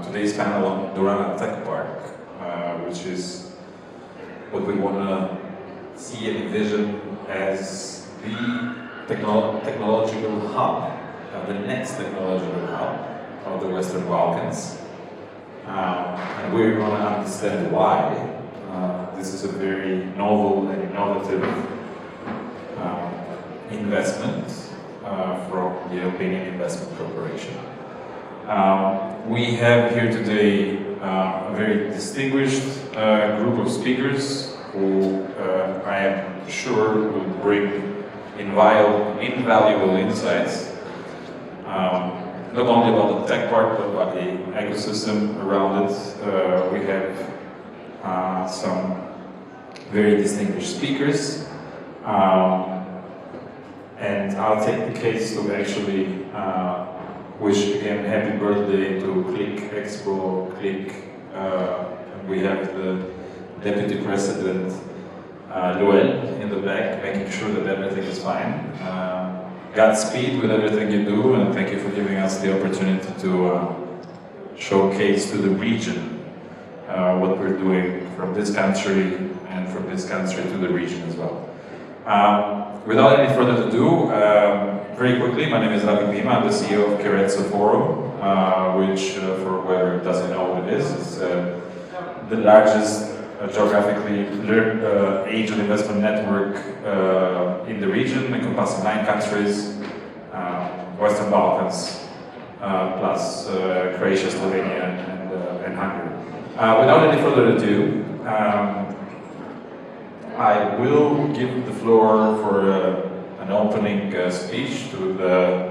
Today's panel on Durana Tech Park, which is what we want to see and envision as the technological hub, the next technological hub of the Western Balkans. And we're going to understand why this is a very novel and innovative investment from the Albanian Investment Corporation. We have here today a very distinguished group of speakers who I am sure will bring invaluable insights, not only about the tech part, but about the ecosystem around it. We have some very distinguished speakers, and I'll take the case to actually wish again happy birthday to Expo. We have the Deputy President Luel in the back, making sure that everything is fine. Godspeed with everything you do, and thank you for giving us the opportunity to showcase to the region what we're doing from this country and from this country to the region as well. Without any further ado, very quickly, my name is Ravi Bima. I'm the CEO of Keretse Forum, which, for whoever doesn't know what it is the largest geographically angel investment network in the region, encompassing 9 countries, Western Balkans, plus Croatia, Slovenia, and Hungary. Without any further ado, I will give the floor for an opening speech to the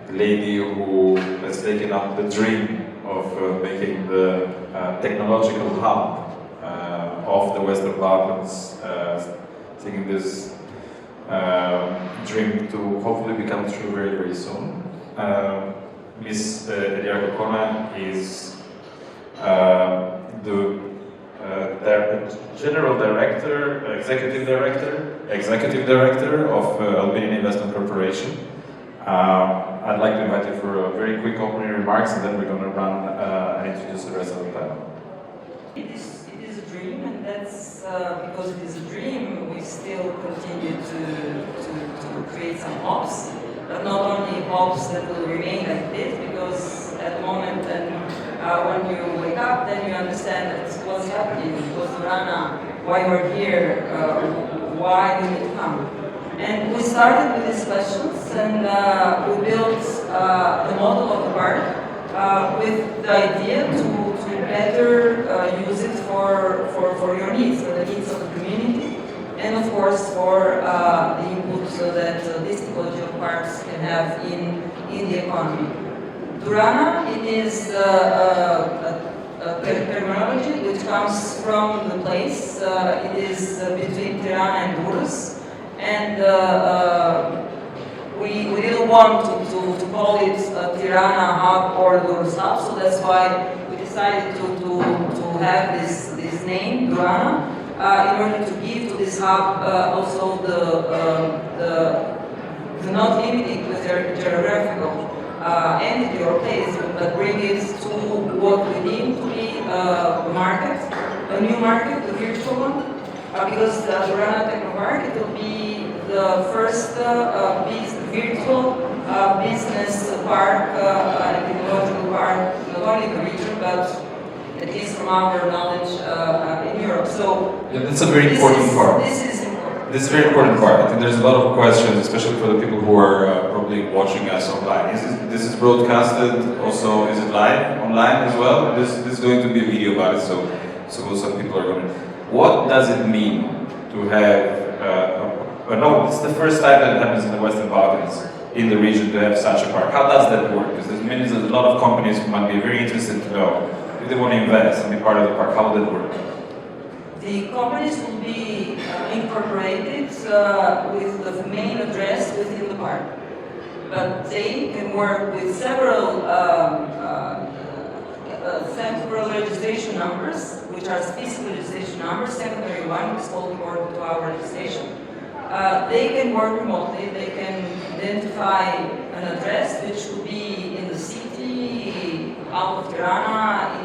lady who has taken up the dream of making the technological hub of the Western Balkans, taking this dream to hopefully become true very, very soon. Ms. Edija Kokona is the General Director, Executive Director of Albanian Investment Corporation. I'd like to invite you for a very quick opening remarks, and then we're going to run and introduce the rest of the panel. It is a dream, and that's because it is a dream, we still continue to create some hopes, but not only hopes that will remain like this, because at the moment when you wake up, then you understand that what's happening, what's Durana, why we're here, why we need to come. And we started with these questions, and we built the model of the park with the idea to better use it for your needs, for the needs of the community, and of course for the input that these technological parks can have in the economy. Durana, it is a terminology which comes from the place. It is between Tirana and Durrës, and we didn't want to call it Tirana Hub or Durrës Hub, so that's why we decided to have this name, Durana, in order to give to this hub also the not limiting with their geographical entity or place, but bring it to what we deem to be a market, a new market, a virtual one, because the Durana Technopark, it will be the first virtual business park, and technological park, not only in the region, but at least from our knowledge in Europe. So yeah, that's a very important part. This is important. This is a very important part. I think there's a lot of questions, especially for the people who are probably watching us online. This is broadcasted also, is it live online as well? This is going to be a video about it, so some people are going to... What does it mean to have... no, it's the first time that it happens in the Western Balkans, in the region, to have such a park. How does that work? Because there's a lot of companies who might be very interested to know if they want to invest and be part of the park. How will that work? The companies will be incorporated with the main address within the park, but they can work with several registration numbers, which are specific registration numbers. Secondary one is called important to our registration. They can work remotely. They can identify an address which could be in the city, out of Durana,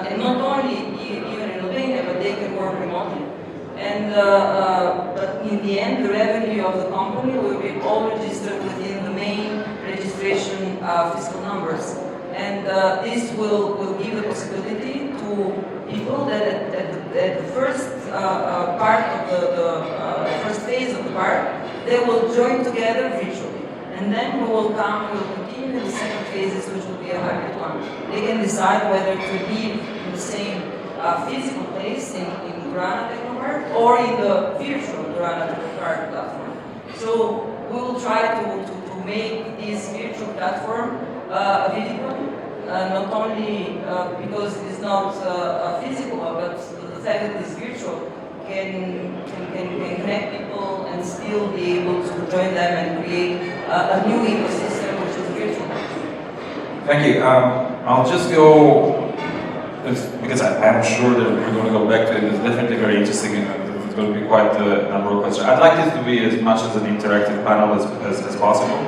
and not only even in Albania, but they can work remotely. And but in the end, the revenue of the company will be all registered within the main registration fiscal numbers. And this will give the possibility to people that at the first part of the first phase of the park, they will join together virtually. And then we will continue in the second phases, which will be a hybrid one. They can decide whether to live in the same physical place in Durana Technopark or in the virtual Durana Technopark platform. So we will try to make this virtual platform available, not only because it is not physical, but the fact that it is virtual can connect people and still be able to join them and create a new ecosystem which is virtual. Thank you. I'll just go, because I'm sure that we're going to go back to it. It's definitely very interesting and it's going to be quite a number of questions. I'd like this to be as much as an interactive panel as possible.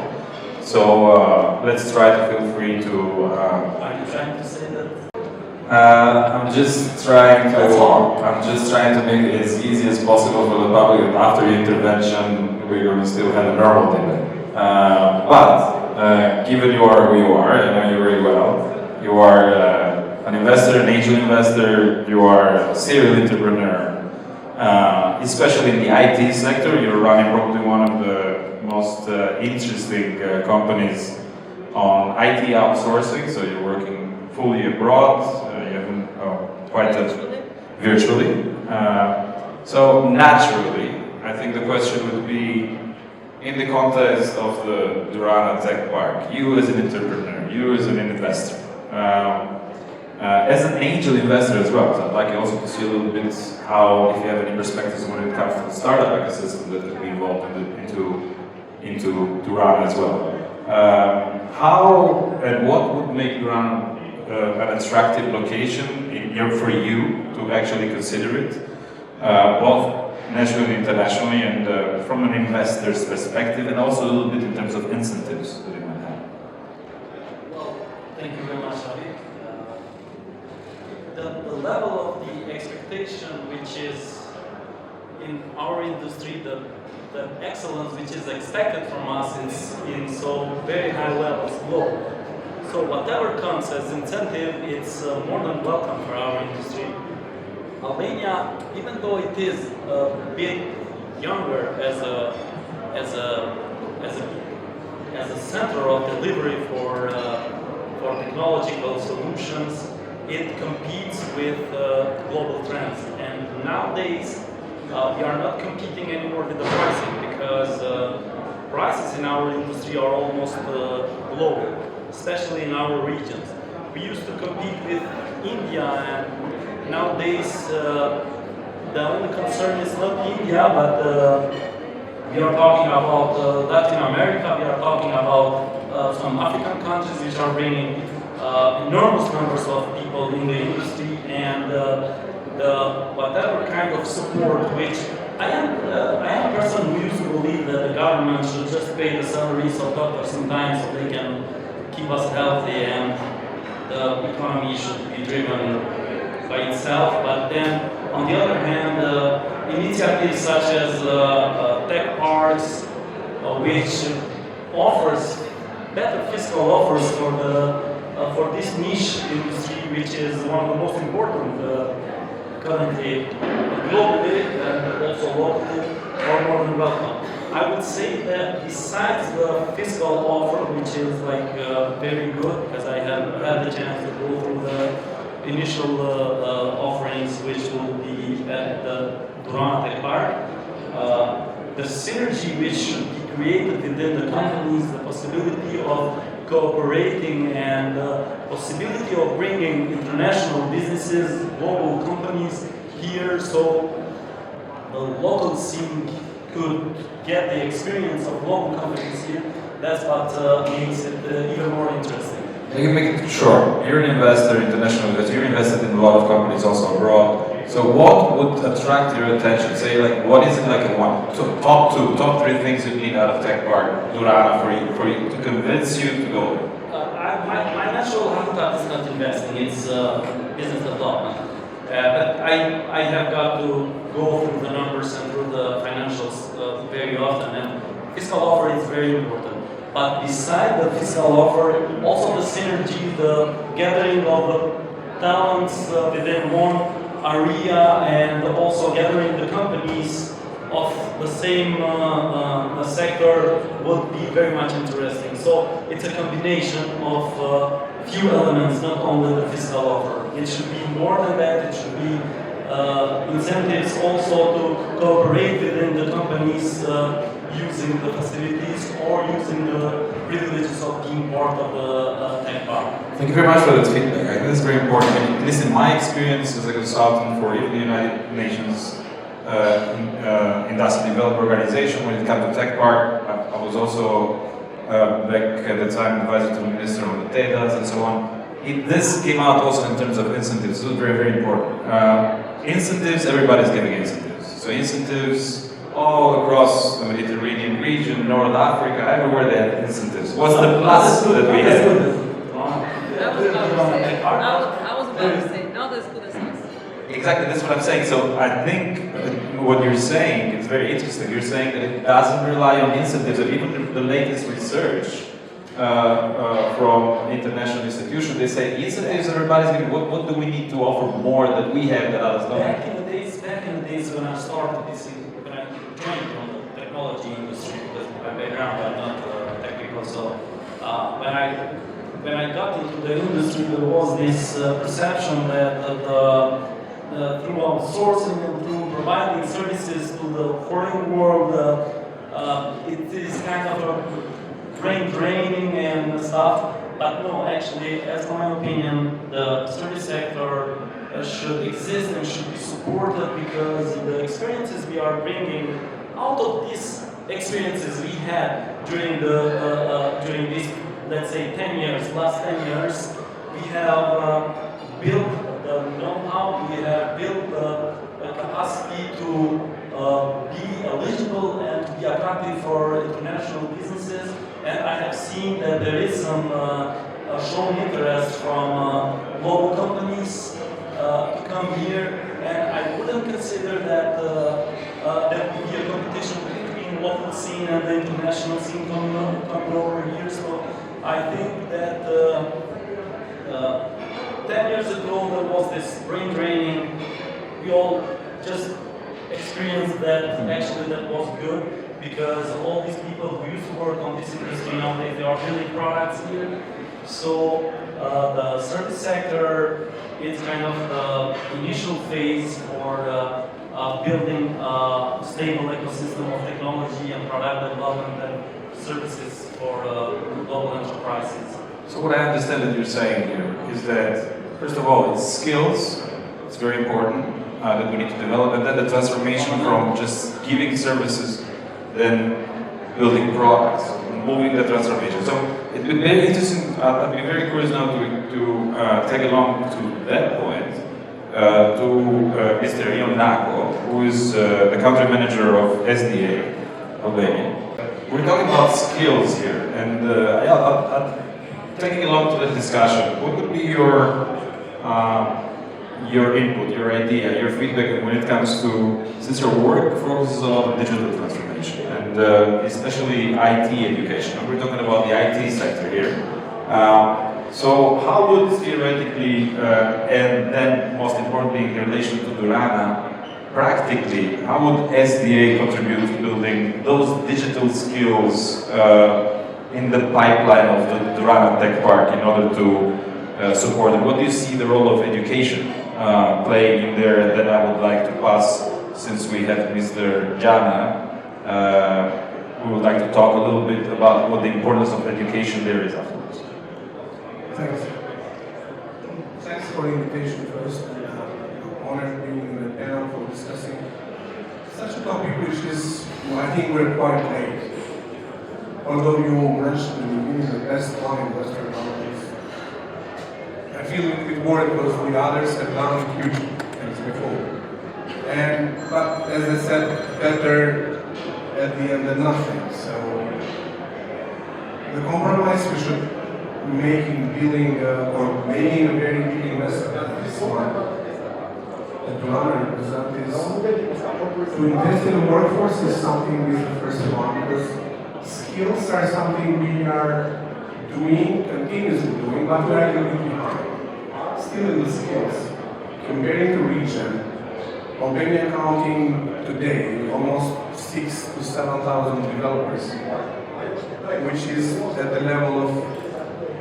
So let's try to feel free to... Are you trying to say that? I'm just trying to make it as easy as possible for the public, and after the intervention we're going to still have a normal debate. But given you are who you are, I know you very well, you are an investor, an angel investor, you are a serial entrepreneur, especially in the IT sector. You're running probably one of the most interesting companies on IT outsourcing, so you're working fully abroad. Virtually. So naturally, I think the question would be, in the context of the Durana Tech Park, you as an entrepreneur, you as an investor, as an angel investor as well, so I'd like you also to see a little bit how, if you have any perspectives when it comes to the startup ecosystem that will be involved into Durana as well. How and what would make Durana an attractive location for you to actually consider it, both nationally and internationally, and from an investor's perspective, and also a little bit in terms of incentives that it might have? Well, thank you very much, Avi. The level of the expectation, which is in our industry, the excellence which is expected from us is in so very high levels global. So whatever comes as incentive, it's more than welcome for our industry. Albania, even though it is a bit younger as a center of delivery for technological solutions, it competes with global trends. And nowadays, we are not competing anymore with the pricing, because prices in our industry are almost global, especially in our regions. We used to compete with India, and nowadays the only concern is not India, but we are talking about Latin America, we are talking about some African countries which are bringing enormous numbers of people in the industry, and whatever kind of support, which I am a person who used to believe that the government should just pay the salaries of doctors sometimes so they can keep us healthy and the economy should be driven by itself. But then, on the other hand, initiatives such as tech parks, which offers better fiscal offers for this niche industry, which is one of the most important currently globally and also locally, are more than welcome. I would say that besides the fiscal offer, which is like very good, because I have had the chance to go through the initial offerings, which will be at the Durana Tech Park, the synergy which should be created within the companies, the possibility of cooperating and the possibility of bringing international businesses, global companies here, so the local scene could get the experience of local companies here. That's what makes it even more interesting. Sure, you're an investor, international investor, you're invested in a lot of companies also abroad. So what would attract your attention? Say, like, what is it like top three things you need out of Tech Park Durana for you to convince you to go? My natural startup is not investing, it's business development. But I have got to go through the numbers and through the financials very often, and fiscal offer is very important. But beside the fiscal offer, also the synergy, the gathering of the talents within one area, and also gathering the companies of the same sector would be very much interesting. So it's a combination of few elements, not only the fiscal offer. It should be more than that. It should be incentives also to cooperate within the companies using the facilities or using the privileges of being part of the tech park. Thank you very much for that feedback. I think that's very important. At least in my experience as a consultant for the United Nations Industrial Development Organization, when it comes to tech park, I was also back at the time advisor to the Minister on the TEDAs and so on. This came out also in terms of incentives. This was very, very important. Incentives, everybody's giving incentives. So incentives all across the Mediterranean region, North Africa, everywhere they have incentives. What's the plus that we have? I was about to say, not as good as us. Exactly, that's what I'm saying. So I think what you're saying is very interesting. You're saying that it doesn't rely on incentives, and even the latest research from international institutions, they say incentives, everybody's giving. What do we need to offer more that we have that others don't? Back in the days when I started this, when I joined from the technology industry, because my background I'm not technical, so when I got into the industry, there was this perception that through outsourcing and through providing services to the foreign world, it is kind of a brain draining and stuff. But no, actually, as my opinion, the service sector should exist and should be supported, because the experiences we are bringing out of these experiences we had during during these, let's say, 10 years, last 10 years, we have built the know-how, we have built the capacity to be eligible and to be attractive for international businesses. And I have seen that there is some shown interest from global companies to come here, and I wouldn't consider that there would be a competition between local scene and the international scene coming over here. So I think that 10 years ago there was this brain draining. We all just experienced that actually that was good, because all these people who used to work on this industry nowadays, they are building products here. So the service sector is kind of the initial phase for building a stable ecosystem of technology and product development and services for global enterprises. So what I understand that you're saying here is that, first of all, it's skills, it's very important that we need to develop, and then the transformation from just giving services, then building products, moving the transformation. So it would be very interesting, I'd be very curious now to tag along to that point, to Mr. Ionako, who is the country manager of SDA, Albania. We're talking about skills here, and taking along to the discussion, what would be your input, your idea, your feedback when it comes to, since your work focuses a lot on digital transformation and especially IT education. We're talking about the IT sector here. So how would theoretically, and then most importantly in relation to Durana, practically, how would SDA contribute to building those digital skills in the pipeline of the Durana Tech Park in order to support it? What do you see the role of education playing in there? And then I would like to pass, since we have Mr. Jana, we would like to talk a little bit about what the importance of education there is afterwards. Thanks. Thanks for the invitation first, and honored being in the panel for discussing such a topic which is, I think we're quite late. Although you mentioned in the beginning the best one in Western Balkans, I feel a bit more because the others have done huge things before. But as I said, better at the end than nothing. So the compromise we should building or making a very big investment at this one. The Durana represent is to invest in the workforce is something is the first one, because skills are something we are doing, continuously doing, but we are a little bit behind. Still in the skills. Comparing to region, Albania counting today almost 6,000 to 7,000 developers, which is at the level of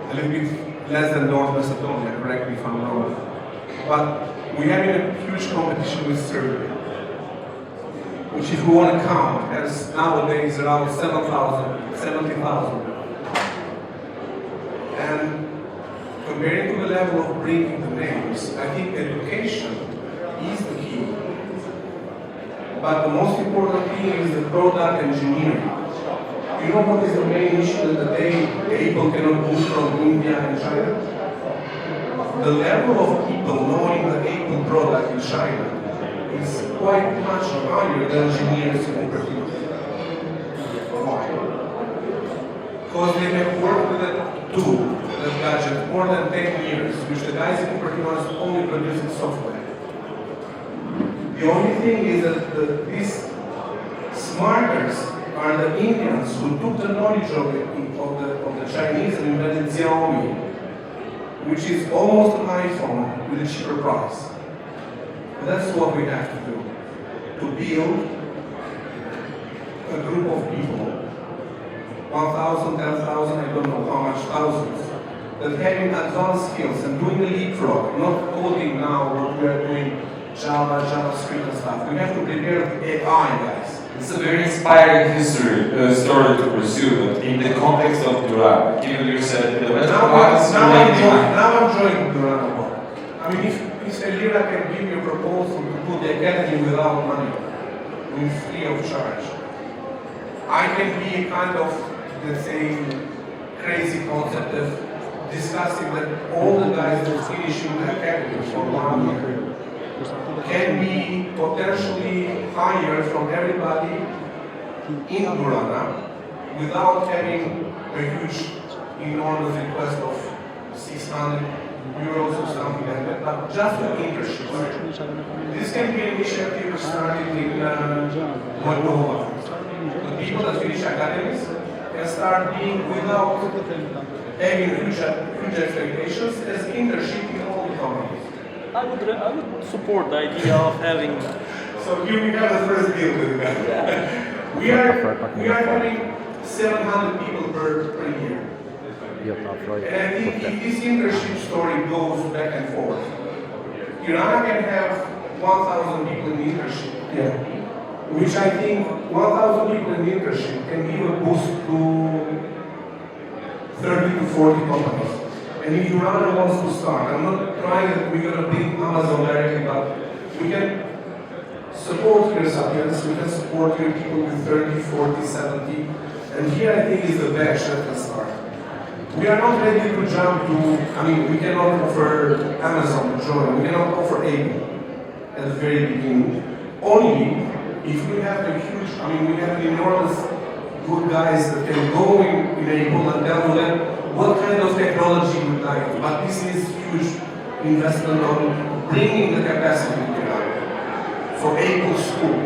a little bit less than North Macedonia, correct me if I'm wrong. But we have a huge competition with Serbia, which if we want to count, has nowadays around 7,000, 70,000. And comparing to the level of bringing the names, I think education is the key. But the most important thing is the product engineering. You know what is the main issue that today Apple cannot move from India and China? The level of people knowing the Apple product in China is quite much higher than engineers in Cupertino. Why? Because they have worked with it too. The gadget more than 10 years, which the guys in Cupertino is only producing software. The only thing is that these smarters are the Indians who took the knowledge of the Chinese and invented Xiaomi, which is almost an iPhone with a cheaper price. And that's what we have to do, to build a group of people, 1,000, 10,000, I don't know how much thousands, that having advanced skills and doing the leapfrog, not coding now what we are doing Java, JavaScript and stuff. We have to prepare the AI, guys. It's a very inspiring story to pursue, but in the context of Durana, given you said the Western markets now I'm joining Durana. I mean, if Elira can give me a proposal to put the academy without money, I mean, free of charge, I can be kind of, let's say, crazy concept of discussing that all the guys that are finishing the academy for 1 year can be potentially hired from everybody in Durana without having a huge, enormous request of 600 euros or something like that, but just with internships. This can be an initiative started in Moldova. The people that finish academies can start being without having huge expectations as internship in all the companies. I would support the idea of having. So here we have the first deal with the guy. we are having 700 people per year. And I think if this internship story goes back and forth, Durana can have 1,000 people in the internship, which I think 1,000 people in the internship can give a boost to 30 to 40 companies. And if Durana wants to start, I'm not trying that we're going to beat Amazon directly, but we can support your sapiens, we can support your people with 30, 40, 70, and here I think is the batch that can start. We are not ready to jump to, I mean, we cannot offer Amazon to join, we cannot offer Apple at the very beginning. Only if we have a huge, I mean, we have enormous good guys that can go in Apple and tell them what kind of technology we like, but this is huge investment on bringing the capacity together. For Apple School,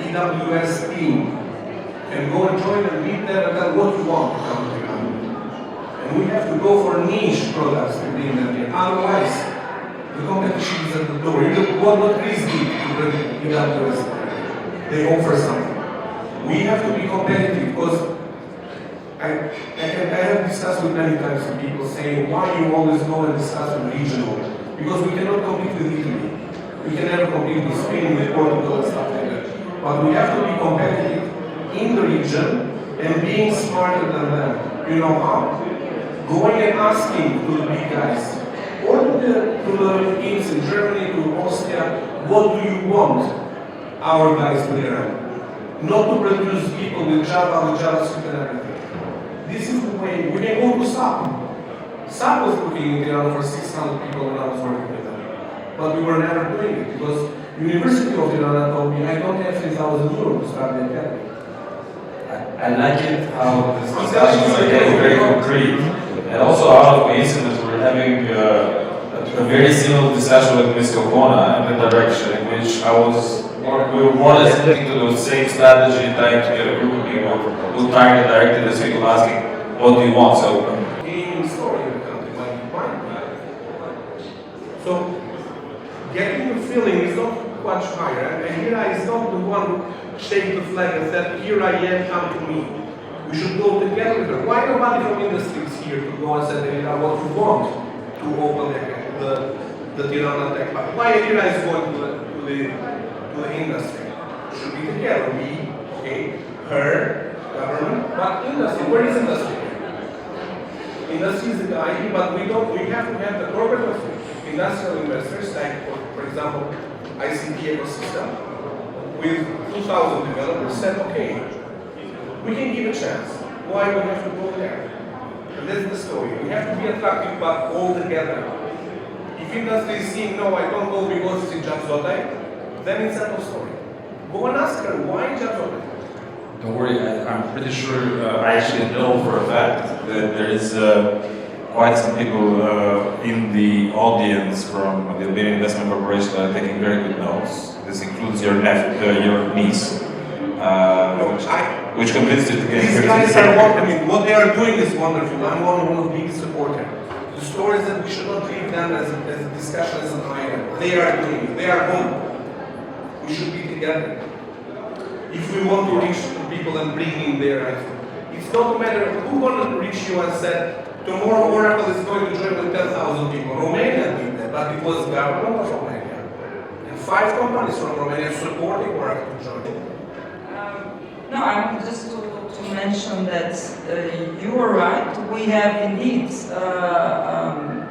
AWS team can go and join and meet there and tell what you want to come together. And we have to go for niche products to bring them here. Otherwise, the competition is at the door. What Chris did to bring AWS, they offer something. We have to be competitive because I have discussed with many times with people saying, why you always go and discuss with regional? Because we cannot compete with Italy. We can never compete with Spain, with Portugal and stuff like that. But we have to be competitive in the region and being smarter than them. You know how? Going and asking to the big guys, or to the teams in Germany, to Austria, what do you want our guys to learn? Not to produce people with Java, with JavaScript and everything. This is the way. We can go to SAP. SAP was looking in Durana for 600 people when I was working with them. But we were never doing it because University of Durana told me I don't have 3,000 euros to start the academy. I like it how the discussions are getting very concrete. And also out of coincidence, we're having a very similar discussion with Ms. Kokona in the direction in which we were more or less sticking to the same strategy, trying to get a group of people who target directly the people asking, what do you want? So, Gaining story in the country might be fine. So, getting the feeling is not much higher, and here I is not the one who shake the flag and said, here I am, come to me. We should go together with her. Why nobody from industry is here to go and say, what you want to open the Durana Tech Park? Why Irina is going to the industry? Should be together, we, okay, her, government, but industry. Where is industry? Industry is the idea, but we have to have the corporate of industrial investors, like for example, ICT ecosystem, with 2,000 developers said, okay, we can give a chance. Why we have to go there? And that's the story. We have to be attractive, but all together. If industry is saying, no, I don't go because it's in Jabzotai, then it's another story. Go and ask her, why Jabzotai? don't worry, I'm pretty sure, I actually know for a fact that there is quite some people in the audience from the Albanian Investment Corporation that are taking very good notes. This includes your niece, which convinced you to get These guys are welcoming. What they are doing is wonderful. I'm one of the biggest supporters. The stories that we should not leave them as a discussion as an item. They are doing it. They are home. We should be together. If we want to reach people and bring in their item. It's not a matter of who wanted to reach you and said, tomorrow Oracle is going to join with 10,000 people. Romania did that, but it was government of Romania. And 5 companies from Romania supporting Oracle to join. No, I'm just to mention that you are right. We have indeed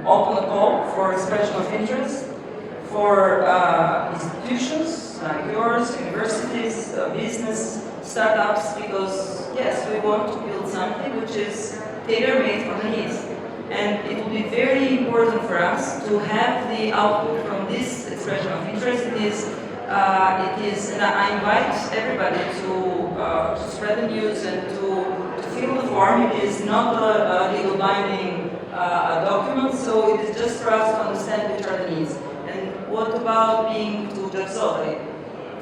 opened a call for expression of interest for institutions like yours, universities, business, startups, because yes, we want to build something which is tailor-made for the needs. And it will be very important for us to have the output from this expression of interest. It is, and I invite everybody to spread the news and to fill the form. It is not a legal binding document, so it is just for us to understand which are the needs. And what about being to Jabzotai?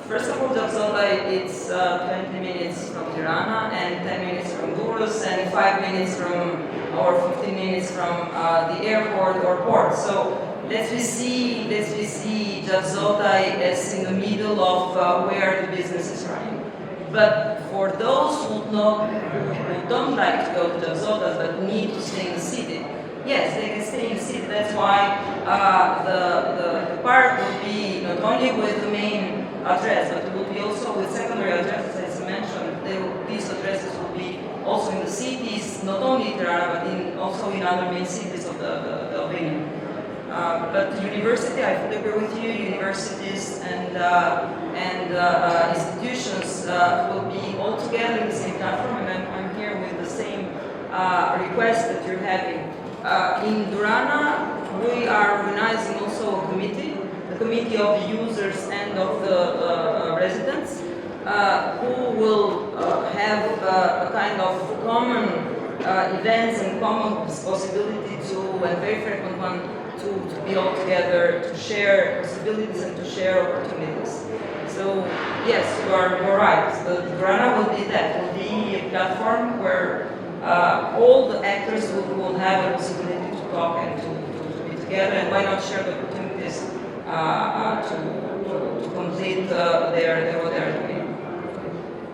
First of all, Jabzotai, it's 20 minutes from Durana and 10 minutes from Durrës and 5 minutes from, or 15 minutes from the airport or port. So let's see Jabzotai as in the middle of where the business is running. But for those who don't like to go to Jabzotai but need to stay in the city, yes, they can stay in the city. That's why the park will be not only with the main address, but it will be also with secondary addresses, as you mentioned. These addresses will be also in the cities, not only in Durana, but also in other main cities of the Albania. But the university, I fully agree with you, universities and institutions will be all together in the same platform, and I'm here with the same request that you're having. In Durana, we are organizing also a committee, the committee of the users and of the residents, who will have a kind of common events and common possibility to, and very frequent one, to be all together, to share possibilities and to share opportunities. So yes, you're right. The Durana will be that, will be a platform where all the actors will have a possibility to talk and to be together, and why not share the opportunities to complete what they're doing.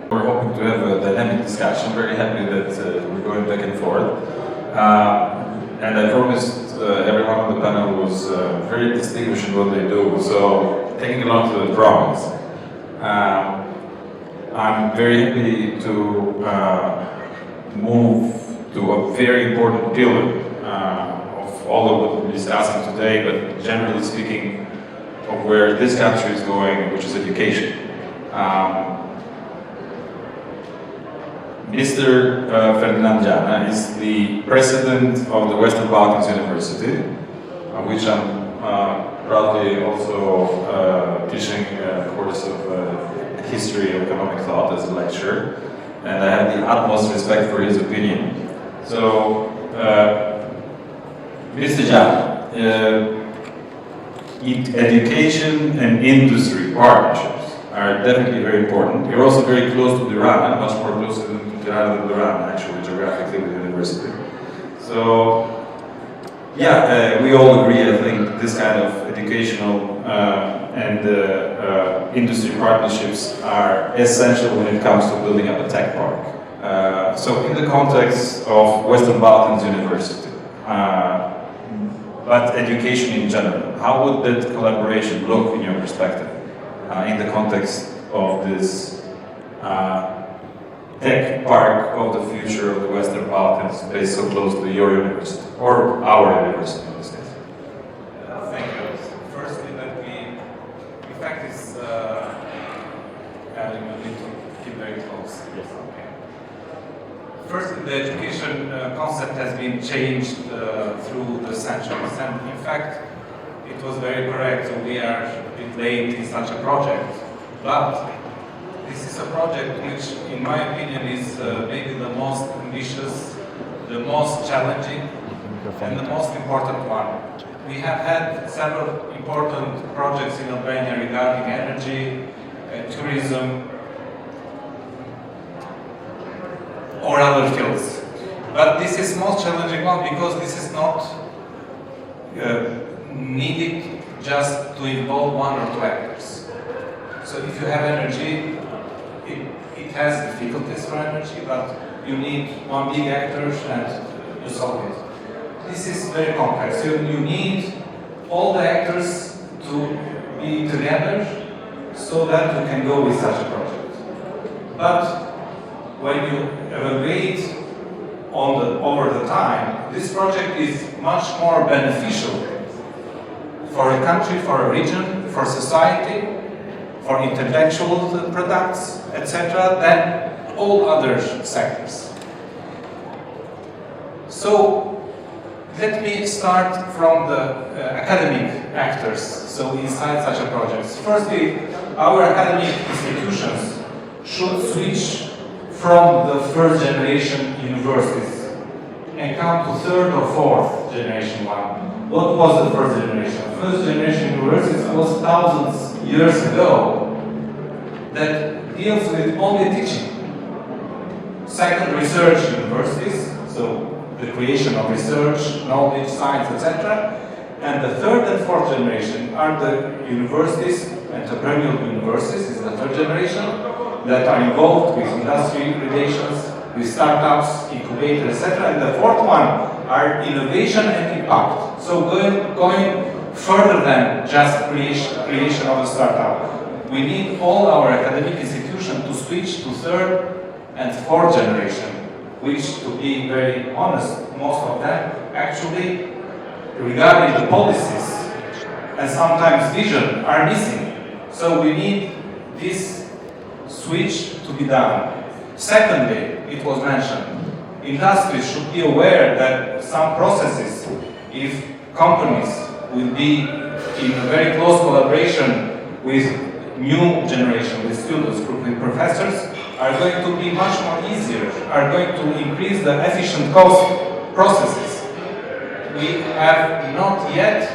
We're hoping to have a dynamic discussion. Very happy that we're going back and forth. And I promised everyone on the panel was very distinguished in what they do. So taking along to the drawings, I'm very happy to move to a very important pillar of all of what we're discussing today, but generally speaking, of where this country is going, which is education. Mr. Ferdinand Jana is the president of the Western Balkans University, which I'm proudly also teaching a course of history of economic thought as a lecturer, and I have the utmost respect for his opinion. So Mr. Jan, education and industry partnerships are definitely very important. You're also very close to Durana, much more close to Durana than Durana, actually, geographically with the university. So, yeah, we all agree, I think, this kind of educational and industry partnerships are essential when it comes to building up a tech park. So in the context of Western Balkans University, but education in general, how would that collaboration look in your perspective in the context of this tech park of the future of the Western Balkans based so close to your university, or our university in this case? Thank you. Firstly, that we, in fact, is you need to keep very close. Yes. Okay. Firstly, the education concept has been changed through the centuries, and in fact, it was very correct. So we are a bit late in such a project, but this is a project which, in my opinion, is maybe the most ambitious, the most challenging, and the most important one. We have had several important projects in Albania regarding energy, tourism, or other fields. But this is most challenging one because this is not needed just to involve one or two actors. So if you have energy, it has difficulties for energy, but you need one big actor and you solve it. This is very complex. You need all the actors to be together so that you can go with such a project. But when you evaluate over the time, this project is much more beneficial for a country, for a region, for society, for intellectual products, etc., than all other sectors. So let me start from the academic actors, so inside such a project. Firstly, our academic institutions should switch from the first generation universities and come to third or fourth generation one. What was the first generation? First generation universities was thousands of years ago that deals with only teaching. Second, research universities, so the creation of research, knowledge, science, etc. And the third and fourth generation are the universities, entrepreneurial universities, is the third generation, that are involved with industry relations, with startups, incubators, etc. And the fourth one are innovation and impact. So going further than just creation of a startup. We need all our academic institutions to switch to third and fourth generation, which, to be very honest, most of them actually, regarding the policies and sometimes vision, are missing. So we need this switch to be done. Secondly, it was mentioned, industries should be aware that some processes, if companies will be in a very close collaboration with new generation, with students, with professors, are going to be much more easier, are going to increase the efficient cost processes. We have not yet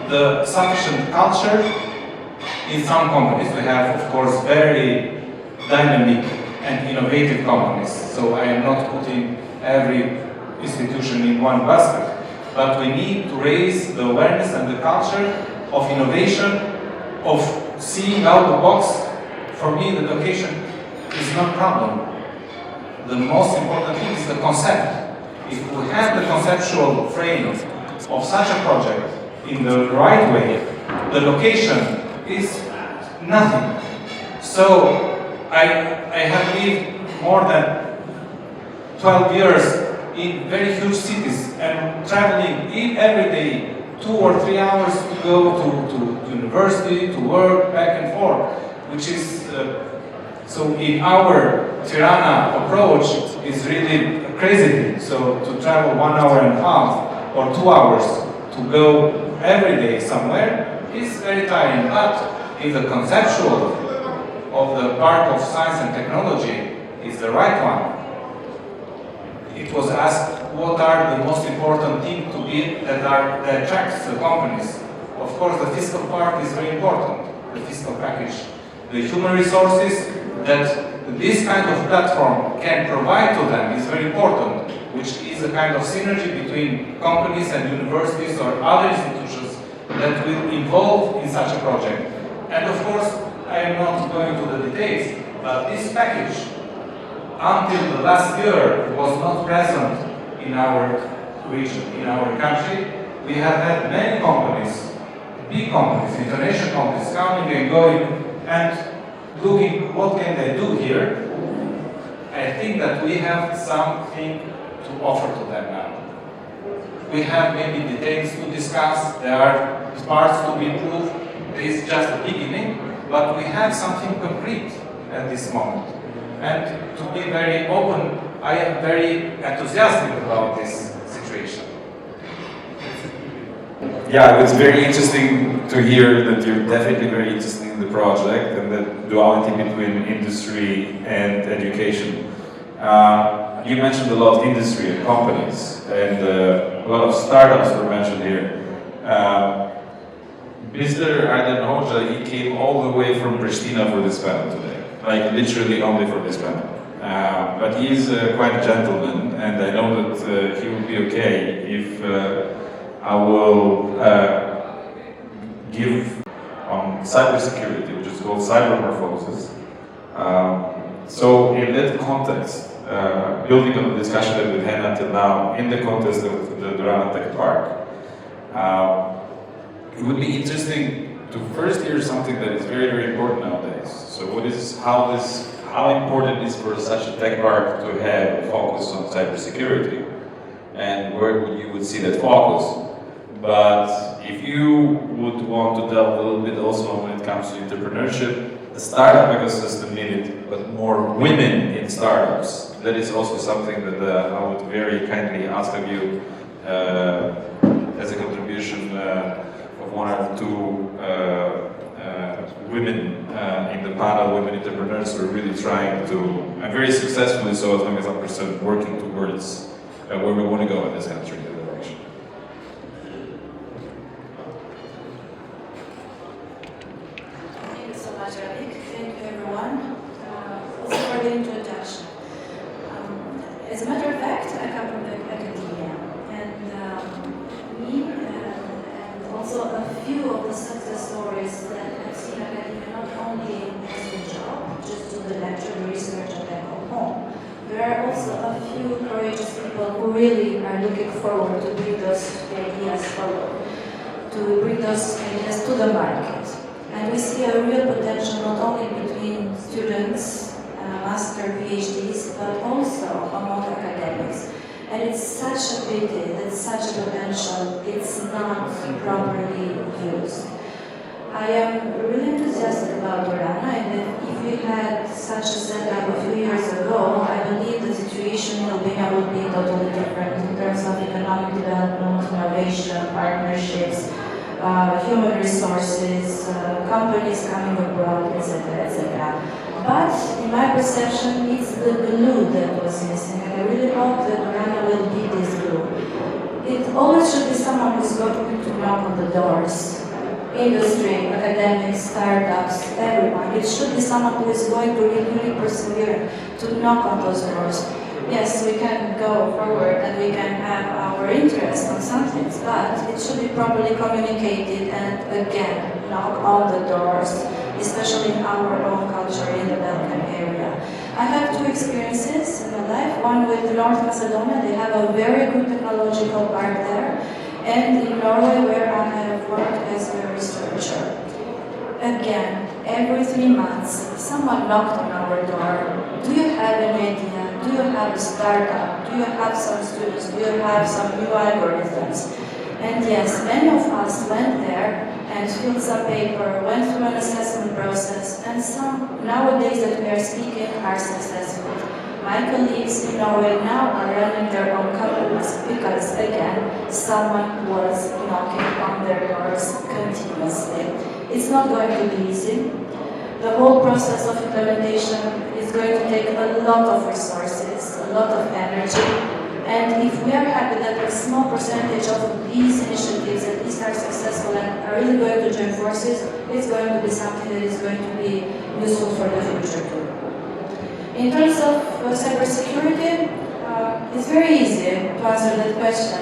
the sufficient culture in some companies. We have, of course, very dynamic and innovative companies. So I am not putting every institution in one basket, but we need to raise the awareness and the culture of innovation, of seeing out the box. For me, the location is not a problem. The most important thing is the concept. If we have the conceptual frame of such a project in the right way, the location is nothing. So I have lived more than 12 years in very huge cities and traveling every day 2 or 3 hours to go to university, to work, back and forth, which is, so in our Tirana approach is really a crazy thing. So to travel 1 hour and a half or 2 hours to go every day somewhere is very tiring. But if the conceptual of the Park of Science and Technology is the right one, it was asked what are the most important things to be that attracts the companies. Of course, the fiscal part is very important, the fiscal package. The human resources that this kind of platform can provide to them is very important, which is a kind of synergy between companies and universities or other institutions that will involve in such a project. And of course, I am not going to the details, but this package, until the last year, was not present in our region, in our country. We have had many companies, big companies, international companies, coming and going and looking what can they do here. I think that we have something to offer to them now. We have maybe details to discuss, there are parts to be improved. This is just the beginning, but we have something concrete at this moment. And to be very open, I am very enthusiastic about this situation. Yeah, it's very interesting to hear that you're definitely very interested in the project and the duality between industry and education. You mentioned a lot of industry and companies, and a lot of startups were mentioned here. Mr. Arden Hoxha, he came all the way from Pristina for this panel today, like literally only for this panel. But he's quite a gentleman, and I know that he will be okay if I will give on cybersecurity, which is called cybermorphosis. So in that context, building on the discussion that we've had until now, in the context of the Durana Tech Park, it would be interesting to first hear something that is very, very important nowadays. So how important is for such a tech park to have a focus on cybersecurity, and where you would see that focus? But if you would want to delve a little bit also when it comes to entrepreneurship, the startup ecosystem needed, but more women in startups. That is also something that I would very kindly ask of you as a contribution of one or two women in the panel, women entrepreneurs who are really trying to, and very successfully so as long as I'm concerned, working towards where we want to go in this country. As a matter of fact, I come from academia, and me and also a few of the success stories that I've seen academia not only as a job, just do the lecture, the research, and then go home. There are also a few courageous people who really are looking forward to bring those ideas forward, to bring those ideas to the market. And we see a real potential not only between students, master PhDs, but also among academics. And it's such a pity that such a potential is not properly used. I am really enthusiastic about Durana, and if we had such a setup a few years ago, I believe the situation in Albania would be totally different in terms of economic development, innovation, partnerships, human resources, companies coming abroad, etc., etc. But in my perception, it's the glue that was missing, and I really hope that Durana will be this glue. It always should be someone who's going to knock on the doors. Industry, academics, startups, everyone. It should be someone who is going to really persevere to knock on those doors. Yes, we can go forward and we can have our interest on some things, but it should be properly communicated and again, knock on the doors, especially in our own culture in the Balkan area. I have two experiences in my life, one with North Macedonia. They have a very good technological park there, and in Norway where I have worked as a researcher. Again, every 3 months, someone knocked on our door. Do you have an idea? Do you have a startup? Do you have some students? Do you have some new algorithms? And yes, many of us went there and filled some paper, went through an assessment process, and some nowadays that we are speaking are successful. My colleagues in Norway now are running their own companies because, again, someone was knocking on their doors continuously. It's not going to be easy. The whole process of implementation is going to take a lot of resources, a lot of energy, And if we are happy that a small percentage of these initiatives at least are successful and are really going to join forces, it's going to be something that is going to be useful for the future too. In terms of cybersecurity, it's very easy to answer that question.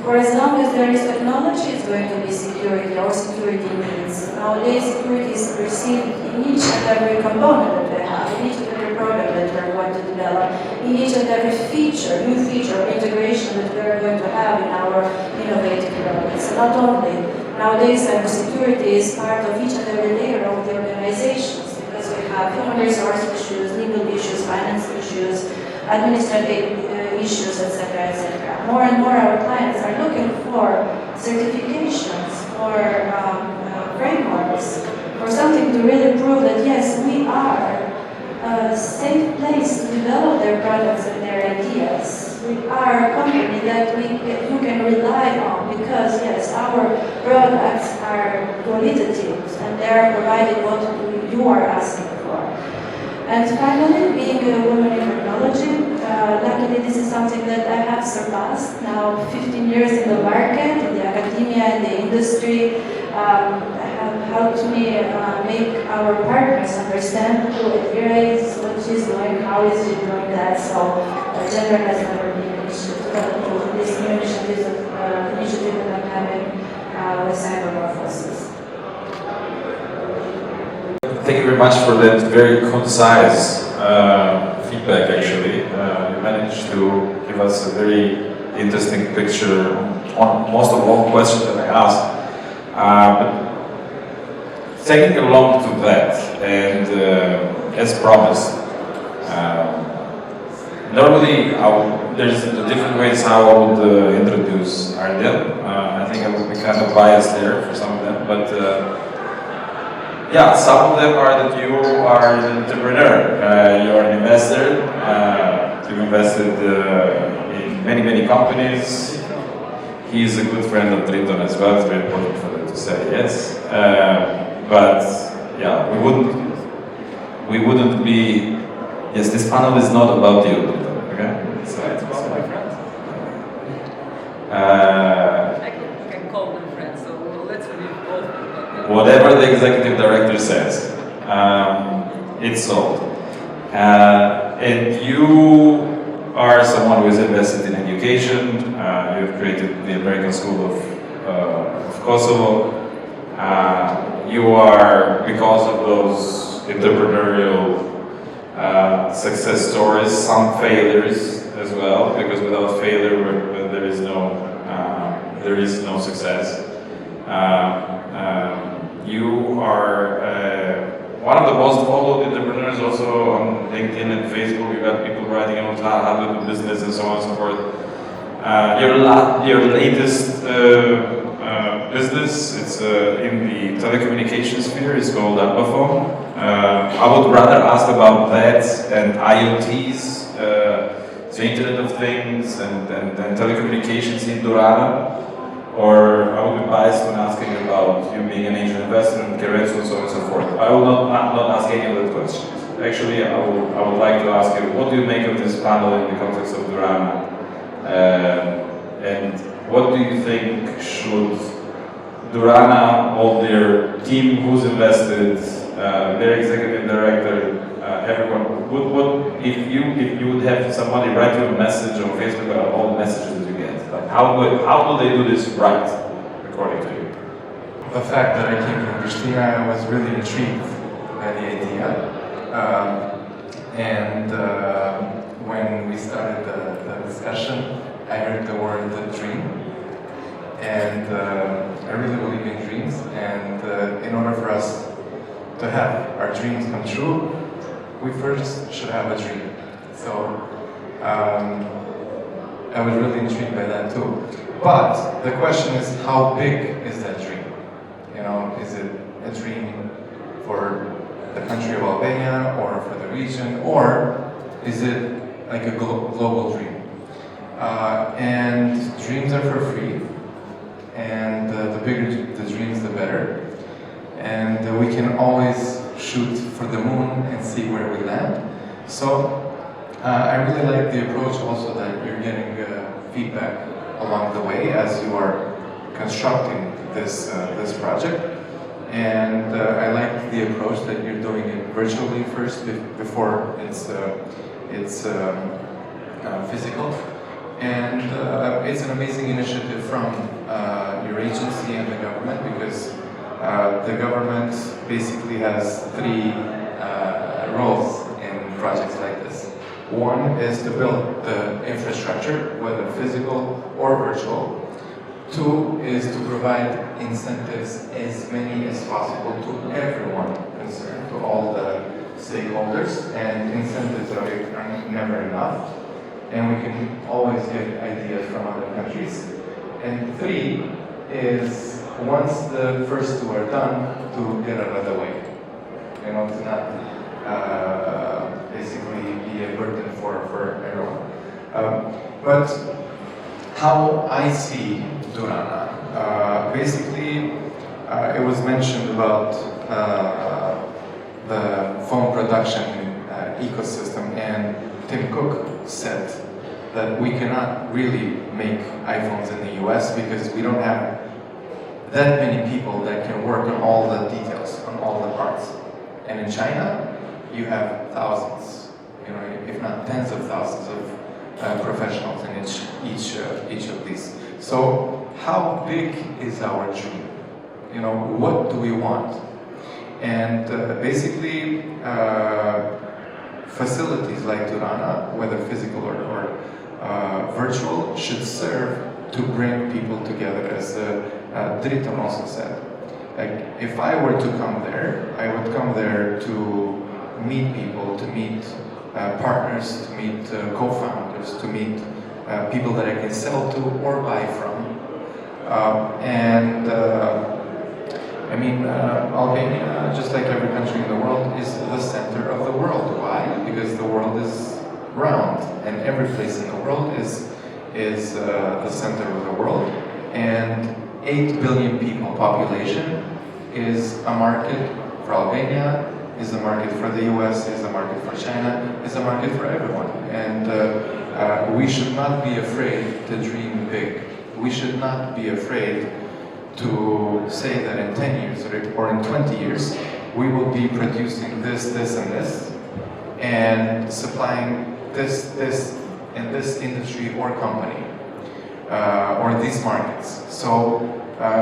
For as long as there is technology, it's going to be security or security needs. Nowadays, security is perceived in each and every component that we have, in each and every program that we are going to develop, in each and every feature, new feature or integration that we are going to have in our innovative developments. So not only, nowadays cybersecurity is part of each and every layer of the organizations, because we have human resource issues, legal issues, finance issues, administrative issues, etc., etc. More and more our clients are looking for certifications, for frameworks, for something to really prove that yes, we are a safe place to develop their products and their ideas. We are a company that you can rely on because yes, our products are qualitative and they are providing what you are asking for. And finally, being a woman in technology, luckily this is something that I have surpassed. Now 15 years in the market, in the academia, in the industry, have helped me make our partners understand who Elvira is, what she's doing, how is she doing that. So gender has never been an issue. This new initiative that I'm having with cybermorphosis. Thank you very much for that very concise feedback, actually. You managed to give us a very interesting picture on most of all questions that I asked. But taking along to that, and as promised, normally there's different ways how I would introduce Arden. I think I would be kind of biased there for some of them, but yeah, some of them are that you are an entrepreneur, you're an investor, you've invested in many companies. He's a good friend of Triton as well, it's very important for them to say yes. But yeah, we wouldn't be, yes, this panel is not about you, Triton, okay? It's about my friends. I can call them friends, so let's leave both. Whatever the executive director says, it's sold. And you are someone who is invested in education. You've created the American School of Kosovo. You are, because of those entrepreneurial success stories, some failures as well, because without failure there is no success. You are one of the most followed entrepreneurs also on LinkedIn and Facebook. You got people writing about how to do business and so on and so forth. Your latest business, it's in the telecommunications sphere, is called Ambaphone. I would rather ask about that and IoTs, the Internet of Things and telecommunications in Durana. Or I would be biased when asking about you being an angel investor in Keretsu and so on and so forth. I will not ask any of those questions. Actually, I would like to ask you, what do you make of this panel in the context of Durana? And what do you think should Durana, all their team who's invested, their executive director, everyone, if you would have somebody write you a message on Facebook about all the messages that you get, like how do they do this right, according to you? The fact that I came from Pristina, I was really intrigued by the idea. When we started the discussion, I heard the word dream. And I really believe in dreams. And in order for us to have our dreams come true, we first should have a dream. So I was really intrigued by that too. But the question is, how big is that dream? You know, is it a dream for the country of Albania or for the region, or is it like a global dream? And dreams are for free, and the bigger the dreams, the better. And we can always shoot for the moon and see where we land. So I really like the approach also that you're getting feedback along the way as you are constructing this project. And I like the approach that you're doing it virtually first before it's physical. And it's an amazing initiative from your agency and the government, because the government basically has three roles in projects like this. One is to build the infrastructure, whether physical or virtual. Two is to provide incentives, as many as possible, to everyone concerned, to all the stakeholders, and incentives are never enough. And we can always get ideas from other countries. And three is, once the first two are done, to get out of the way. You know, to not basically be a burden for everyone. But how I see Durana, basically, it was mentioned about the phone production ecosystem, and Tim Cook said that we cannot really make iPhones in the US because we don't have that many people that can work on all the details, on all the parts. And in China, you have thousands, you know, if not tens of thousands of professionals in each of these. So how big is our dream? You know, what do we want? And basically, facilities like Durana, whether physical or virtual, should serve to bring people together, as Driton also said. Like, if I were to come there, I would come there to meet people, to meet partners, to meet co-founders, to meet people that I can sell to or buy from. I mean, Albania, just like every country in the world, is the center of the world. Why? Because the world is round, and every place in the world is the center of the world. And 8 billion people population is a market for Albania, is a market for the US, is a market for China, is a market for everyone. And we should not be afraid to dream big. We should not be afraid to say that in 10 years or in 20 years, we will be producing this, and this, and supplying this, in this industry or company, or these markets. So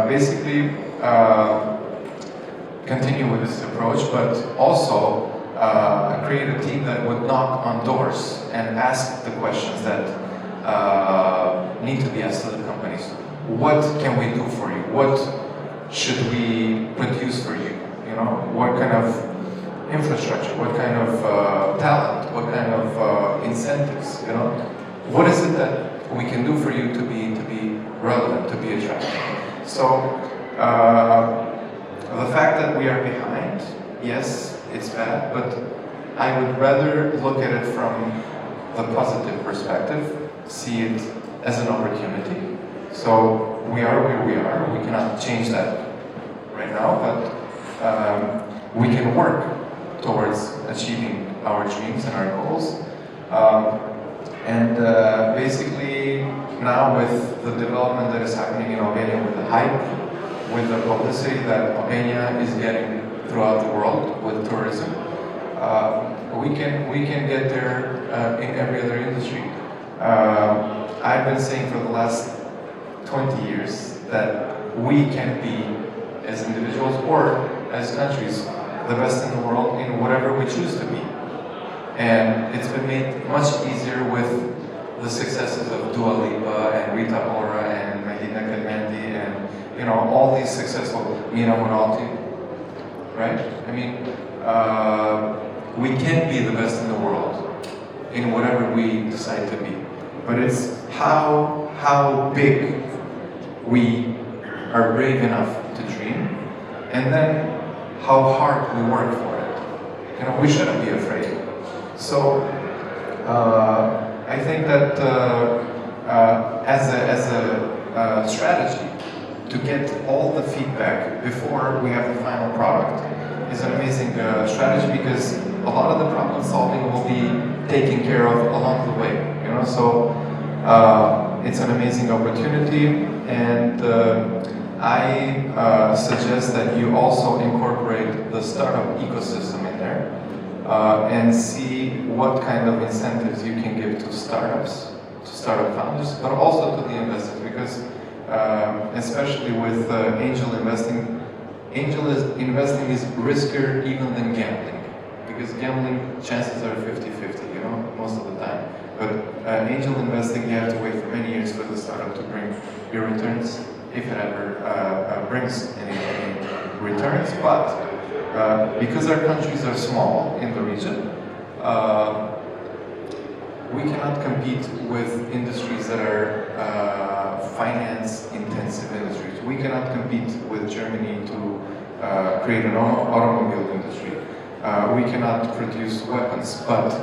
basically, continue with this approach, but also create a team that would knock on doors and ask the questions that need to be asked to the companies. What can we do for you? What should we produce for you? You know, what kind of infrastructure? What kind of talent? What kind of incentives? You know, what is it that we can do for you to be relevant, to be attractive? So the fact that we are behind, yes, it's bad, but I would rather look at it from the positive perspective, see it as an opportunity. So we are where we are. We cannot change that right now, but we can work towards achieving our dreams and our goals. Basically, now with the development that is happening in Albania, with the hype, with the publicity that Albania is getting throughout the world with tourism, we can get there in every other industry. I've been saying for the last 20 years that we can be, as individuals or as countries, the best in the world in whatever we choose to be. And it's been made much easier with the successes of Dua Lipa and Rita Ora and Medina Kalmendi and, you know, all these successful, Mina Moralty, right? I mean, we can be the best in the world in whatever we decide to be. But it's how big we are brave enough to dream, and then how hard we work for it. You know, we shouldn't be afraid. So I think that as a strategy to get all the feedback before we have the final product is an amazing strategy, because a lot of the problem solving will be taken care of along the way. You know, so It's an amazing opportunity, and I suggest that you also incorporate the startup ecosystem in there and see what kind of incentives you can give to startups, to startup founders, but also to the investors, because especially with angel investing is riskier even than gambling, because gambling chances are 50-50, you know, most of the time. But angel investing, you have to wait for many years for the startup to bring your returns, if it ever brings any returns. But because our countries are small in the region, we cannot compete with industries that are finance-intensive industries. We cannot compete with Germany to create an automobile industry. We cannot produce weapons, but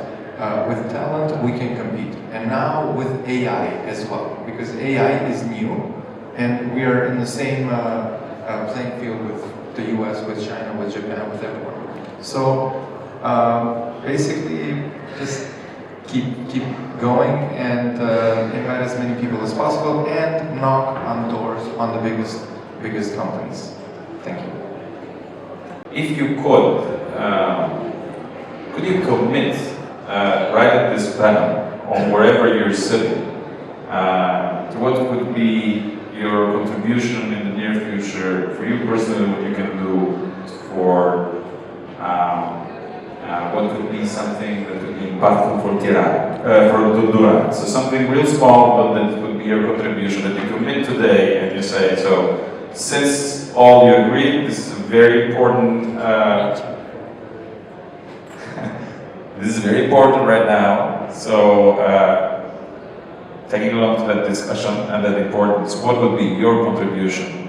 with talent we can compete. And now with AI as well, because AI is new, and we are in the same playing field with the US, with China, with Japan, with everyone. So basically, just keep going and invite as many people as possible and knock on doors on the biggest companies. Thank you. If you could you commit right at this panel on wherever you're sitting to what would be your contribution in the near future for you personally, what you can do for what could be something that would be impactful for Tirana, for Durana. So something real small, but that would be your contribution that you commit today, and you say, so since all you agree, this is a very important. This is very important right now. So taking along to that discussion and that importance, what would be your contribution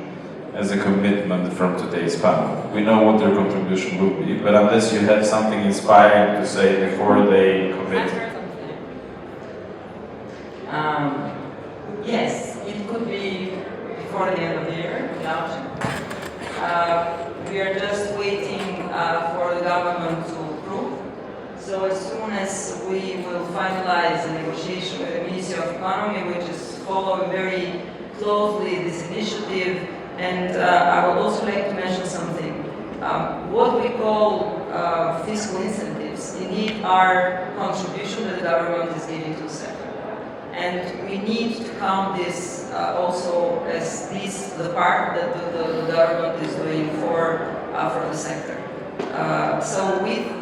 as a commitment from today's panel? We know what their contribution would be, but unless you have something inspiring to say before they commit. Yes, it could be before the end of the year, launching. We are just waiting for the government to approve. So as soon as we will finalize the negotiation with the Ministry of Economy, which is following very closely this initiative, and I would also like to mention something. What we call fiscal incentives, indeed, are contribution that the government is giving to the sector. And we need to count this also as the part that the government is doing for the sector. So with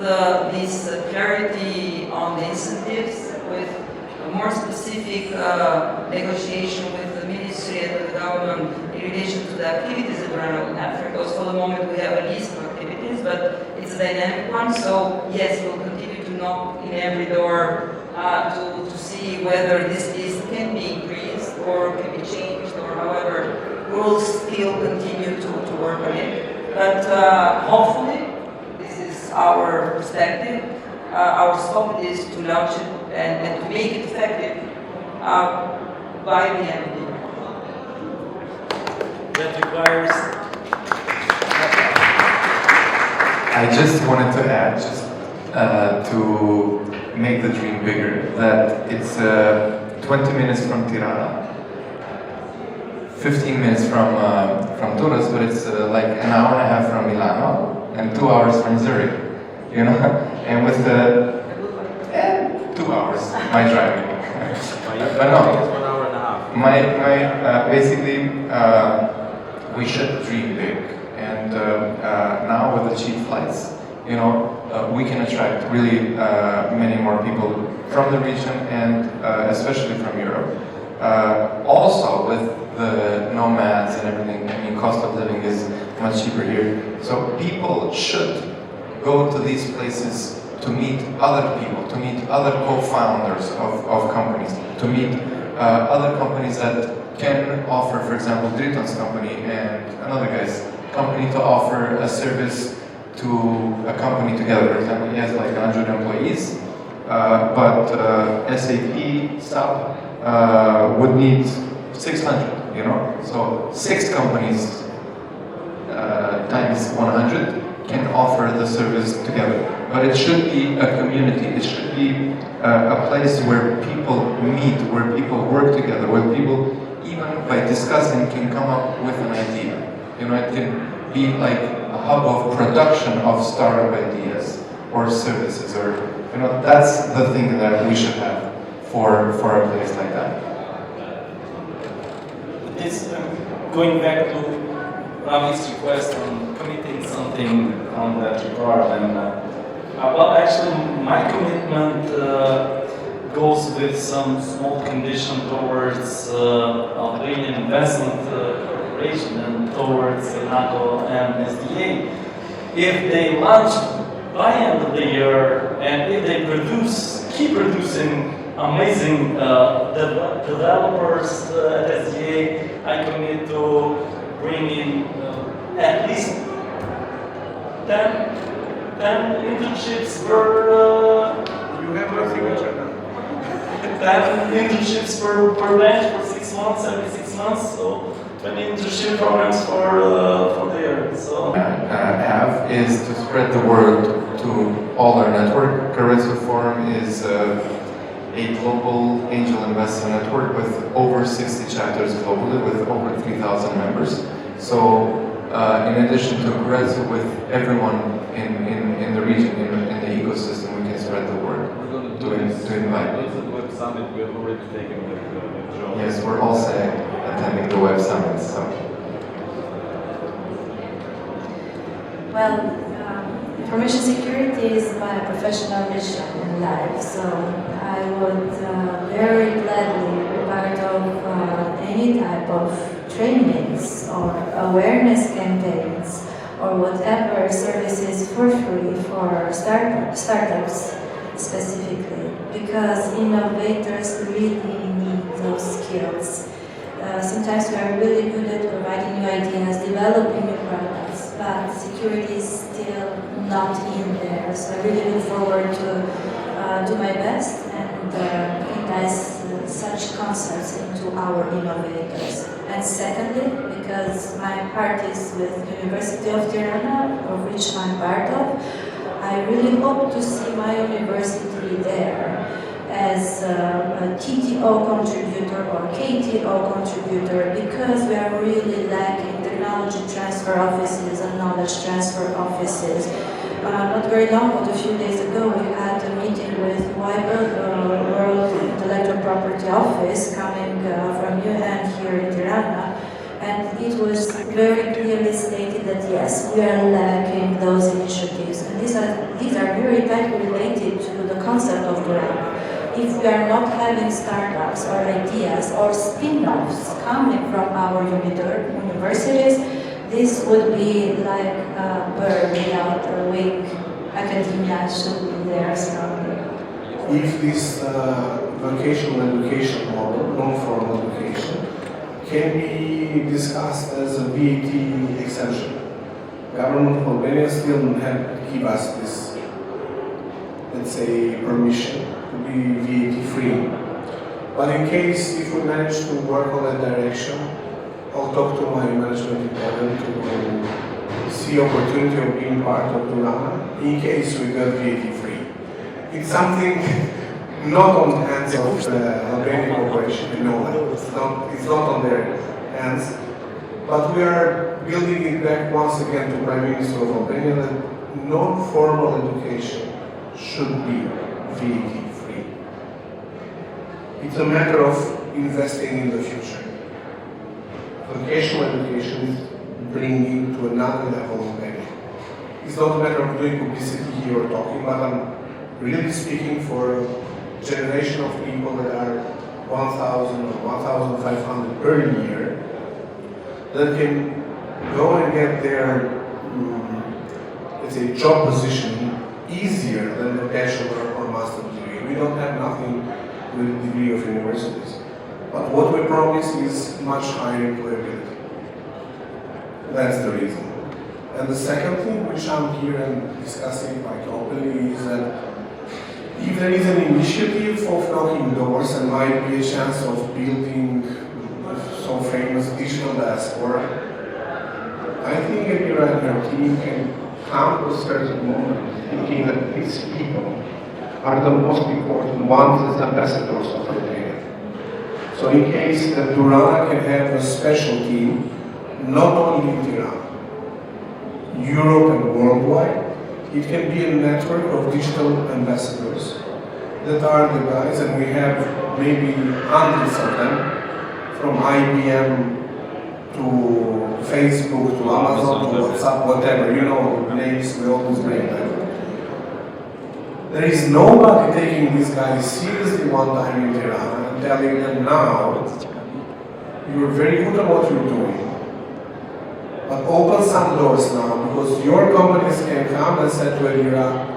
this clarity on the incentives, with a more specific negotiation with the ministry and the government in relation to the activities that Durana will have, because for the moment we have a list of activities, but it's a dynamic one. So yes, we'll continue to knock in every door to see whether this list can be increased or can be changed, or however, we'll still continue to work on it. But hopefully, this is our perspective. Our scope is to launch it and to make it effective by the end of the year. That requires. I just wanted to add, to make the dream bigger, that it's 20 minutes from Tirana, 15 minutes from Turas, but it's like an hour and a half from Milano and 2 hours from Zurich, you know, and with 2 hours my driving. But no, 1 hour and a half. Basically, we should dream big, and now with the cheap flights, you know, we can attract really many more people from the region and especially from Europe. Also with the nomads and everything, I mean, cost of living is much cheaper here. So people should go to these places to meet other people, to meet other co-founders of companies, to meet other companies that can offer, for example, Driton's company and another guy's company to offer a service to a company together. For example, he has like 100 employees, but SAP staff would need 600, you know? So 6 companies times 100 can offer the service together. But it should be a community. It should be a place where people meet, where people work together, where people, even by discussing, can come up with an idea. You know, it can be like a hub of production of startup ideas or services, or you know, that's the thing that we should have for a place like that. This, going back to Ravi's request on committing something on that regard, and well, actually, my commitment goes with some small condition towards Albanian investment cooperation and towards NATO and SDA. If they launch by end of the year, and if they keep producing amazing developers at SDA, I commit to bring in at least 10 internships per. You have my signature now. 10 internships per batch for 6 months, every 6 months, so 20 internship programs for the year. So Have is to spread the word to all our network. Carezzo Forum is a global angel investor network with over 60 chapters globally, with over 3,000 members. So in addition to Carezzo, with everyone in the region, in the ecosystem, we can spread the word to invite. Web Summit we have already taken with Joe. Yes, we're all saying attending the Web Summit. So. Well, information security is my professional mission in life, so I would very gladly be part of any type of trainings or awareness campaigns or whatever services for free for startups specifically, because innovators really need those skills. Sometimes we are really good at providing new ideas, developing new products, but security is still not in there. So I really look forward to do my best and entice such concepts into our innovators. And secondly, because my heart is with University of Durana, of which I'm part of, I really hope to see my university there as a TTO contributor or KTO contributor, because we are really lacking technology transfer offices and knowledge transfer offices. Not very long, but a few days ago, we had a meeting with World Intellectual Property Office coming from UN here in Durana, and it was very clearly stated that yes, we are lacking those initiatives, and these are very tightly related to the concept of Durana. If we are not having startups or ideas or spin-offs coming from our universities, this would be like a bird without a wing. Academia should be there strongly. If this vocational education model, non-formal education, can be discussed as a VAT exemption. Government of Albania still have give us this, let's say, permission to be VAT free. But in case if we manage to work on that direction, I'll talk to my management department to see opportunity of being part of Durana in case we got VAT free. It's something not on the hands of Albanian corporation, you know, it's not on their hands, but we are building it back once again to Prime Minister of Albania that non-formal education should be VAT free. It's a matter of investing in the future. Vocational education is bringing to another level of Albania. It's not a matter of doing publicity here or talking, but I'm really speaking for a generation of people that are 1,000 or 1,500 per year that can go and get their, let's say, job position easier than a bachelor or master degree. We don't have nothing with a degree of universities. But what we promise is much higher employability. That's the reason. And the second thing which I'm here and discussing quite openly is that if there is an initiative of knocking doors and might be a chance of building some famous digital diaspora, I think Elvira and her team can come to a certain moment thinking that these people are the most important ones as ambassadors of Albania. So in case that Durana can have a special team, not only in Tirana, Europe and worldwide, it can be a network of digital ambassadors that are the guys, and we have maybe hundreds of them, from IBM to Facebook, to Amazon, to WhatsApp, whatever, you know, names, we always name them. There is nobody taking these guys seriously one time in Tirana and telling them now, you're very good at what you're doing, but open some doors now, because your companies can come and say to Elira,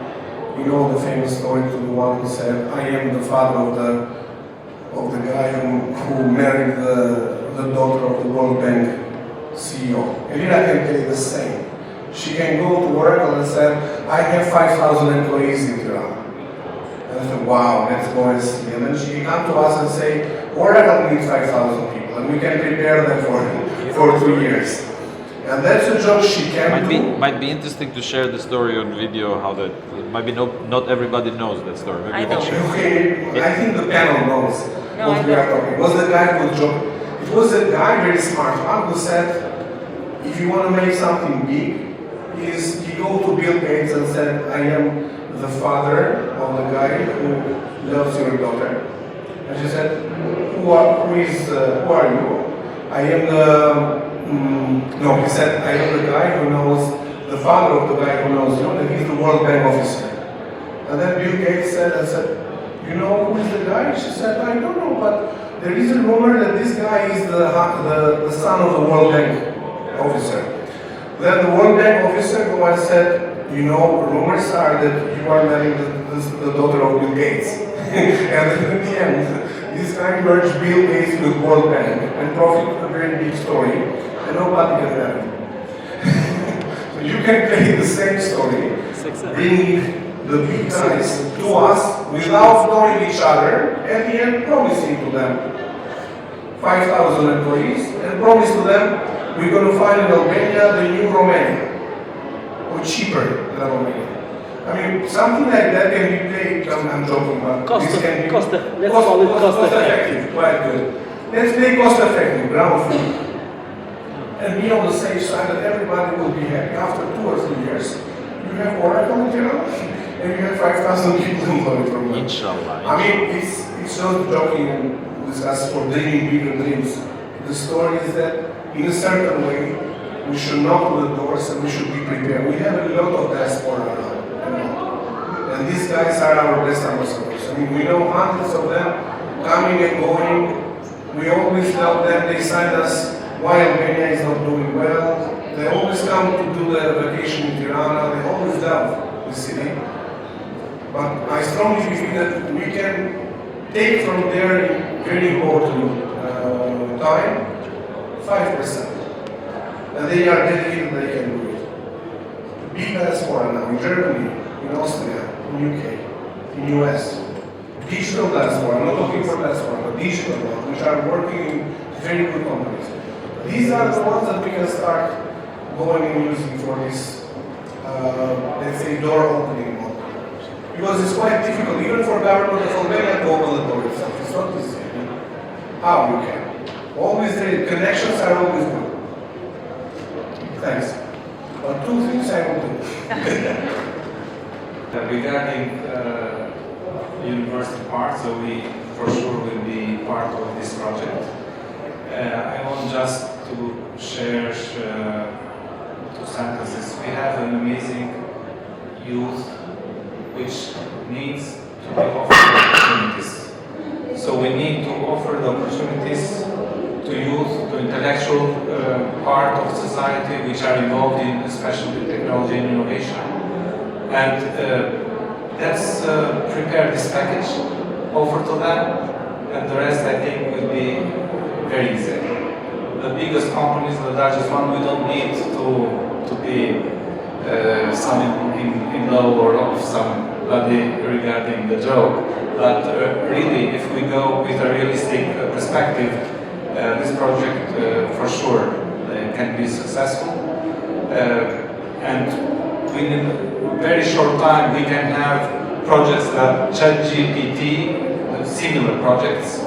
you know the famous story to the one who said, I am the father of the guy who married the daughter of the World Bank CEO. Elira can tell you the same. She can go to Oracle and say, I have 5,000 employees in Tirana. And I said, wow, let's go and see. And then she can come to us and say, Oracle needs 5,000 people, and we can prepare them for 2 years. And that's a job she can do. Might be interesting to share the story on video. How that maybe not everybody knows that story. Maybe I you can don't. share. Okay, I think the panel knows what we are talking. It was the guy who job. It was a guy, very smart one, who said, if you want to make something big, he go to Bill Gates and said, I am the father of the guy who loves your daughter. And she said, who are you? I am the no, he said, I am the guy who knows, the father of the guy who knows you, and he's the World Bank officer. And then Bill Gates said, you know who is the guy? She said, I don't know, but there is a rumor that this guy is the son of the World Bank officer. Then the World Bank officer go and said, you know, rumors are that you are marrying the daughter of Bill Gates. And in the end, this guy merged Bill Gates with World Bank and profited a very big story. And nobody can have it. So you can play the same story, bringing the big guys to us without knowing each other, at the end promising to them 5,000 employees, and promise to them we're going to find in Albania the new Romania, or cheaper than Romania. I mean, something like that can be played, I'm joking, but Cost effective, quite good. Let's play cost effective, ground floor. And be on the safe side that everybody will be happy. After 2 or 3 years, you have Oracle in Tirana, and you have 5,000 people employed from them. Inshallah. I mean, it's not joking, discuss for dreaming bigger dreams. The story is that in a certain way, we should knock on the doors and we should be prepared. We have a lot of diaspora now, you know? And these guys are our best ambassadors. I mean, we know hundreds of them coming and going. We always love them. They send us why Albania is not doing well. They always come to do their vacation in Tirana. They always love the city. But I strongly believe that we can take from their very important time 5%. And they are dedicated, they can do it. Big diaspora now in Germany, in Austria, in UK, in US. Digital diaspora, I'm not talking for diaspora, but digital ones, which are working in very good companies. These are the ones that we can start going and using for this, let's say, door opening model. Because it's quite difficult, even for government of Albania, to open the door itself. It's not easy. How you can? Always the connections are always good. Thanks. But 2 things I will do. Regarding university part, so we for sure will be part of this project. I want just to share 2 sentences. We have an amazing youth which needs to be offered opportunities. So we need to offer the opportunities to youth, to intellectual part of society which are involved in especially technology and innovation. And let's prepare this package, offer to them, and the rest I think will be very easy. The biggest companies, the largest one, we don't need to be some in law or of somebody regarding the joke. But really, if we go with a realistic perspective, this project for sure can be successful. And we within a very short time we can have projects that ChatGPT, similar projects,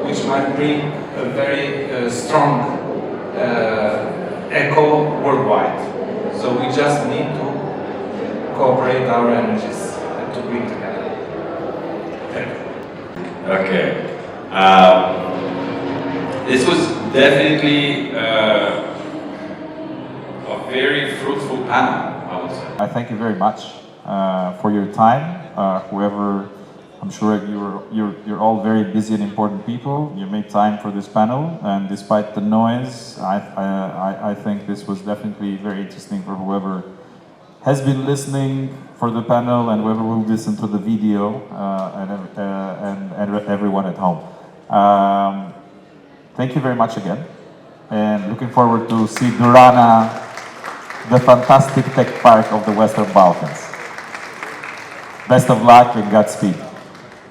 which might bring a very strong echo worldwide. So we just need to cooperate our energies and to bring together. Thank you. Okay. This was definitely a very fruitful panel, I would say. I thank you very much for your time. Whoever, I'm sure you're all very busy and important people. You made time for this panel, and despite the noise, I think this was definitely very interesting for whoever has been listening for the panel and whoever will listen to the video and everyone at home. Thank you very much again, and looking forward to see Durana, the fantastic tech park of the Western Balkans. Best of luck and Godspeed.